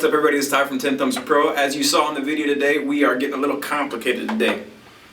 What's up everybody, it's Ty from 10 Thumbs Pro. As you saw in the video today, we are getting a little complicated today.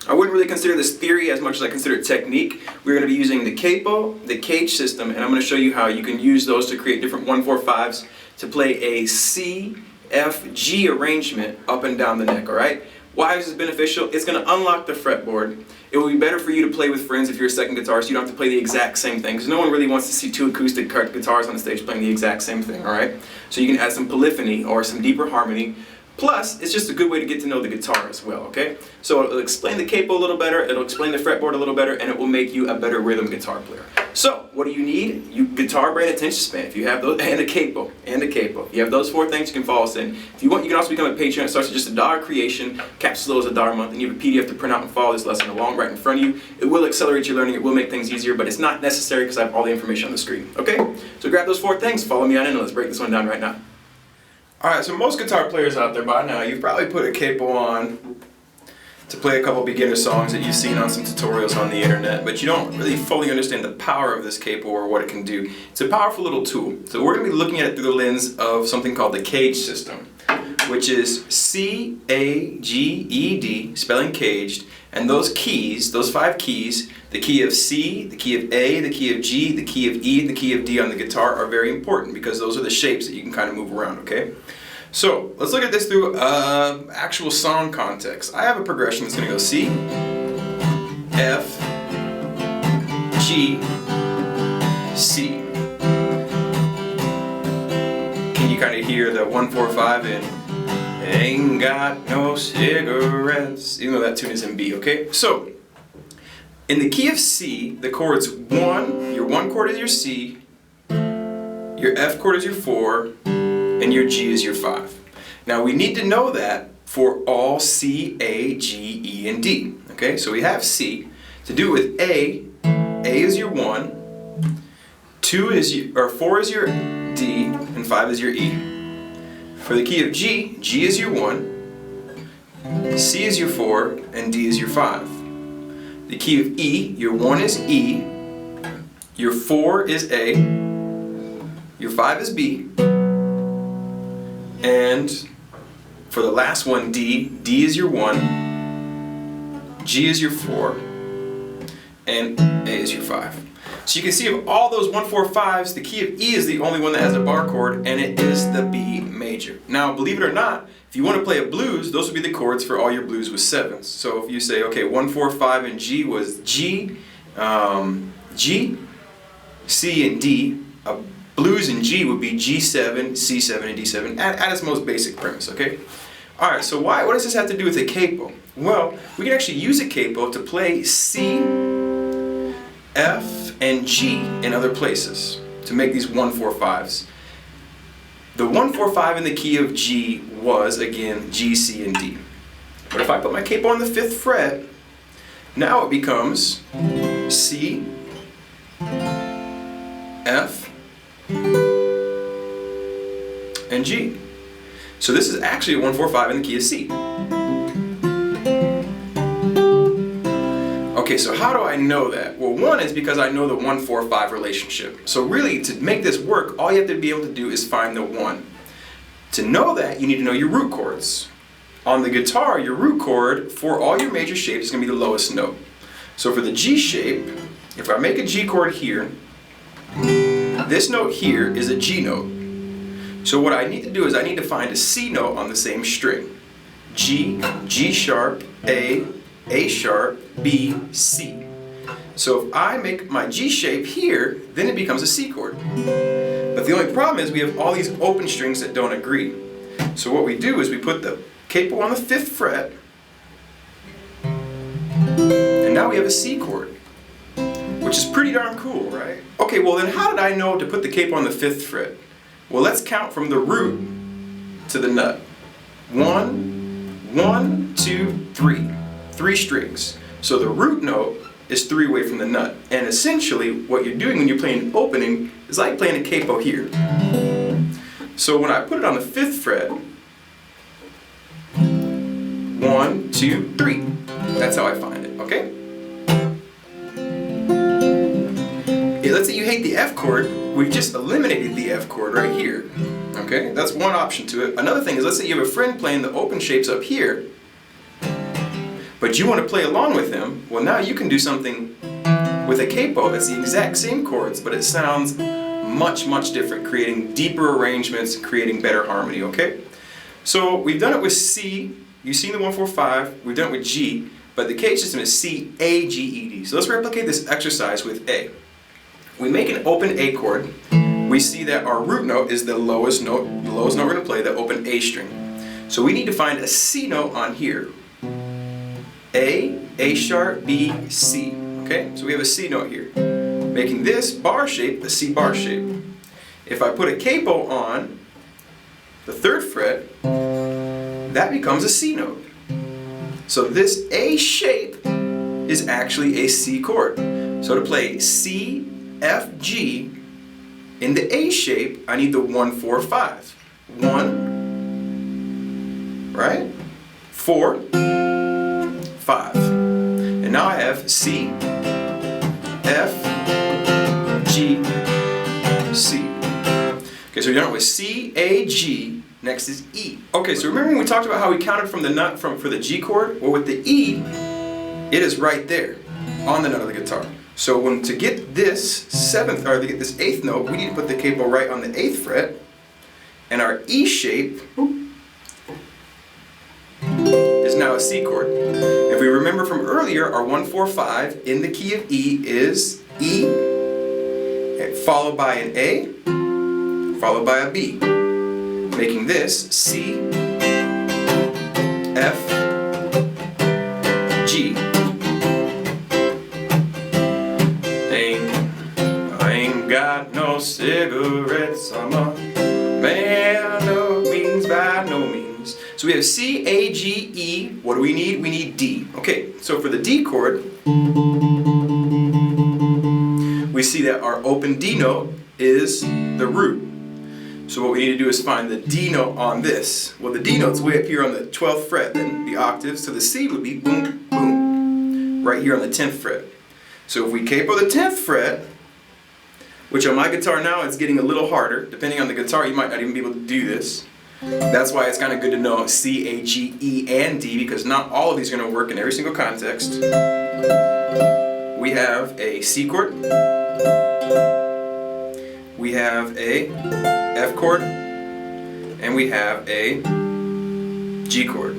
I wouldn't really consider this theory as much as I consider it technique. We're going to be using the Capo, the CAGED system, and I'm going to show you how you can use those to create different 1-4-5s to play a C, F, G arrangement up and down the neck, alright? Why is this beneficial? It's going to unlock the fretboard. It will be better for you to play with friends if you're a second guitarist. You don't have to play the exact same thing, because no one really wants to see two acoustic guitars on the stage playing the exact same thing, alright? So you can add some polyphony or some deeper harmony. Plus, it's just a good way to get to know the guitar as well, okay? So it'll explain the capo a little better, it'll explain the fretboard a little better, and it will make you a better rhythm guitar player. So, what do you need? Guitar, brain, attention span. If you have those, and a capo. If you have those four things, you can follow us in. If you want, you can also become a patron. It starts with just $1 creation, caps as low as $1 a month, and you have a PDF to print out and follow this lesson along right in front of you. It will accelerate your learning, it will make things easier, but it's not necessary because I have all the information on the screen, okay? So grab those four things, follow me on in, and let's break this one down right now. Alright, so most guitar players out there by now, you've probably put a capo on to play a couple beginner songs that you've seen on some tutorials on the internet, but you don't really fully understand the power of this capo or what it can do. It's a powerful little tool. So we're going to be looking at it through the lens of something called the CAGED system, which is C-A-G-E-D, spelling CAGED, and those keys, those 5 keys, the key of C, the key of A, the key of G, the key of E, and the key of D on the guitar are very important because those are the shapes that you can kind of move around, okay? So, let's look at this through actual song context. I have a progression that's going to go C, F, G, C. Can you kind of hear the 1-4-5 in Ain't Got No Cigarettes, even though that tune is in B, okay? So, in the key of C, the chord's 1, your 1 chord is your C, your F chord is your 4, and your G is your 5. Now we need to know that for all C, A, G, E, and D. Okay, so we have C. To do with A is your 1, 4 is your D, and 5 is your E. For the key of G, G is your 1, C is your 4, and D is your 5. The key of E, your 1 is E, your 4 is A, your 5 is B, and for the last one, D, D is your 1, G is your 4, and A is your 5. So you can see of all those 1-4-5s, the key of E is the only one that has a bar chord, and it is the B major. Now, believe it or not, if you want to play a blues, those would be the chords for all your blues with 7s. So if you say, okay, 1-4-5 and G was G, G, C, and D, blues in G would be G7, C7, and D7 at its most basic premise, okay? Alright, so what does this have to do with a capo? Well, we can actually use a capo to play C, F, and G in other places to make these 1-4-5s. The 1-4-5 in the key of G was, again, G, C, and D. But if I put my capo on the 5th fret, now it becomes C, F, and G. So this is actually a 1-4-5 in the key of C. Okay, so how do I know that? Well, one is because I know the 1-4-5 relationship. So really, to make this work, all you have to be able to do is find the 1. To know that, you need to know your root chords. On the guitar, your root chord for all your major shapes is going to be the lowest note. So for the G shape, if I make a G chord here, this note here is a G note. So what I need to do is I need to find a C note on the same string. G, G sharp, A sharp, B, C. So if I make my G shape here, then it becomes a C chord. But the only problem is we have all these open strings that don't agree. So what we do is we put the capo on the 5th fret, and now we have a C chord, which is pretty darn cool, right? Okay, well then how did I know to put the capo on the 5th fret? Well, let's count from the root to the nut. 1, 2, 3. 3 strings. So the root note is 3 away from the nut. And essentially, what you're doing when you're playing an opening is like playing a capo here. So when I put it on the 5th fret, 1, 2, 3. That's how I find it, okay? Let's say you hate the F chord, we've just eliminated the F chord right here. Okay, that's one option to it. Another thing is, let's say you have a friend playing the open shapes up here, but you want to play along with him. Well, now you can do something with a capo that's the exact same chords, but it sounds much, much different, creating deeper arrangements, creating better harmony, okay? So we've done it with C. You've seen the 1-4-5. We've done it with G, but the CAGED system is C, A, G, E, D. So let's replicate this exercise with A. We make an open A chord. We see that our root note is the lowest note we're going to play, the open A string. So we need to find a C note on here. A, A sharp, B, C. Okay, so we have a C note here, making this bar shape a C bar shape. If I put a capo on the 3rd fret, that becomes a C note. So this A shape is actually a C chord. So to play C, F, G in the A shape, I need the 1-4-5. 1, right? 4, 5. And now I have C, F, G, C. Okay, so we're done with C, A, G. Next is E. Okay, so remember when we talked about how we counted from the nut for the G chord? Well, with the E, it is right there on the nut of the guitar. So to get this 7th, or to get this 8th note, we need to put the capo right on the 8th fret, and our E shape is now a C chord. If we remember from earlier, our 1-4-5 in the key of E is E, followed by an A, followed by a B, making this C, F, G. I ain't got no cigarettes, I'm a man of means by no means. So we have C, A, G, E. What do we need? We need D. Okay, so for the D chord, we see that our open D note is the root. So what we need to do is find the D note on this. Well, the D note's way up here on the 12th fret, then the octave, so the C would be boom, boom, right here on the 10th fret. So if we capo the 10th fret, which on my guitar now it's getting a little harder. Depending on the guitar, you might not even be able to do this. That's why it's kind of good to know C, A, G, E, and D, because not all of these are going to work in every single context. We have a C chord. We have a F chord. And we have a G chord.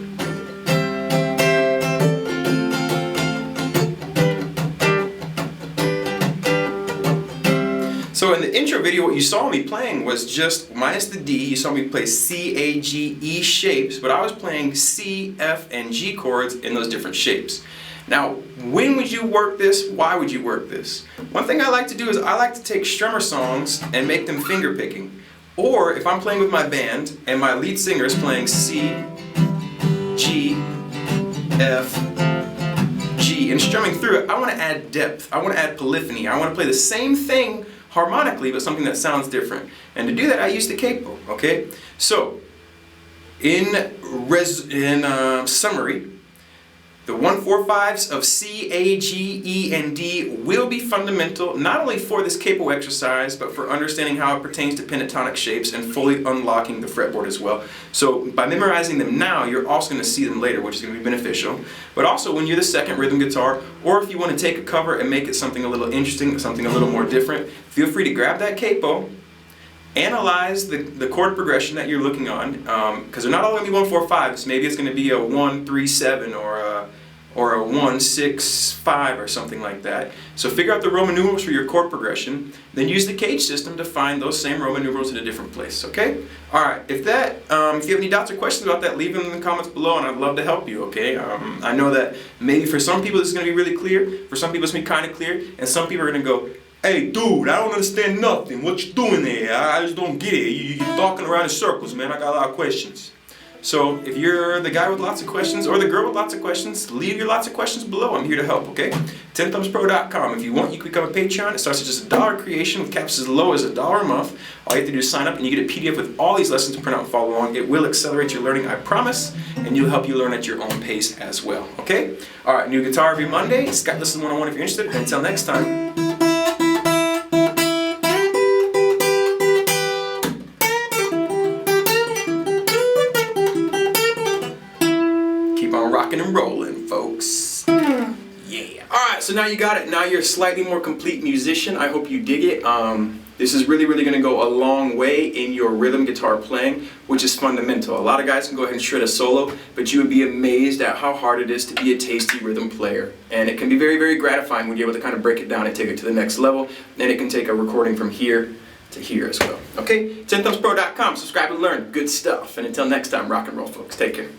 So in the intro video, what you saw me playing was just minus the D. You saw me play C, A, G, E shapes, but I was playing C, F, and G chords in those different shapes. Now, when would you work this? Why would you work this? One thing I like to do is I like to take strummer songs and make them finger picking. Or if I'm playing with my band and my lead singer is playing C, G, F, G, and strumming through it, I want to add depth. I want to add polyphony. I want to play the same thing harmonically, but something that sounds different. And to do that, I use the capo, okay? So, in summary, the 1-4-5s of C, A, G, E, and D will be fundamental, not only for this capo exercise, but for understanding how it pertains to pentatonic shapes and fully unlocking the fretboard as well. So by memorizing them now, you're also going to see them later, which is going to be beneficial. But also when you're the second rhythm guitar, or if you want to take a cover and make it something a little interesting, something a little more different, feel free to grab that capo, analyze the chord progression that you're looking on, because they're not all going to be 1-4-5s. Maybe it's going to be a 1-3-7 or a 1-6-5 or something like that. So figure out the Roman numerals for your chord progression, then use the CAGED system to find those same Roman numerals in a different place, okay? Alright, if you have any doubts or questions about that, leave them in the comments below and I'd love to help you, okay? I know that maybe for some people this is going to be really clear, for some people it's going to be kind of clear, and some people are going to go, hey dude, I don't understand nothing, what you doing there? I just don't get it, you're talking around in circles, man, I got a lot of questions. So if you're the guy with lots of questions or the girl with lots of questions, leave your lots of questions below. I'm here to help, okay? 10thumbspro.com. If you want, you can become a Patreon. It starts at just $1 creation with caps as low as $1 a month. All you have to do is sign up and you get a PDF with all these lessons to print out and follow along. It will accelerate your learning, I promise, and it'll help you learn at your own pace as well, okay? All right, new guitar every Monday. Scott Listen 101 if you're interested. Until next time. Keep on rocking and rolling, folks. Yeah. Alright, so now you got it. Now you're a slightly more complete musician. I hope you dig it. This is really going to go a long way in your rhythm guitar playing, which is fundamental. A lot of guys can go ahead and shred a solo, but you would be amazed at how hard it is to be a tasty rhythm player. And it can be very, very gratifying when you're able to kind of break it down and take it to the next level. And it can take a recording from here to here as well. Okay? 10thumbspro.com. Subscribe and learn. Good stuff. And until next time, rock and roll, folks. Take care.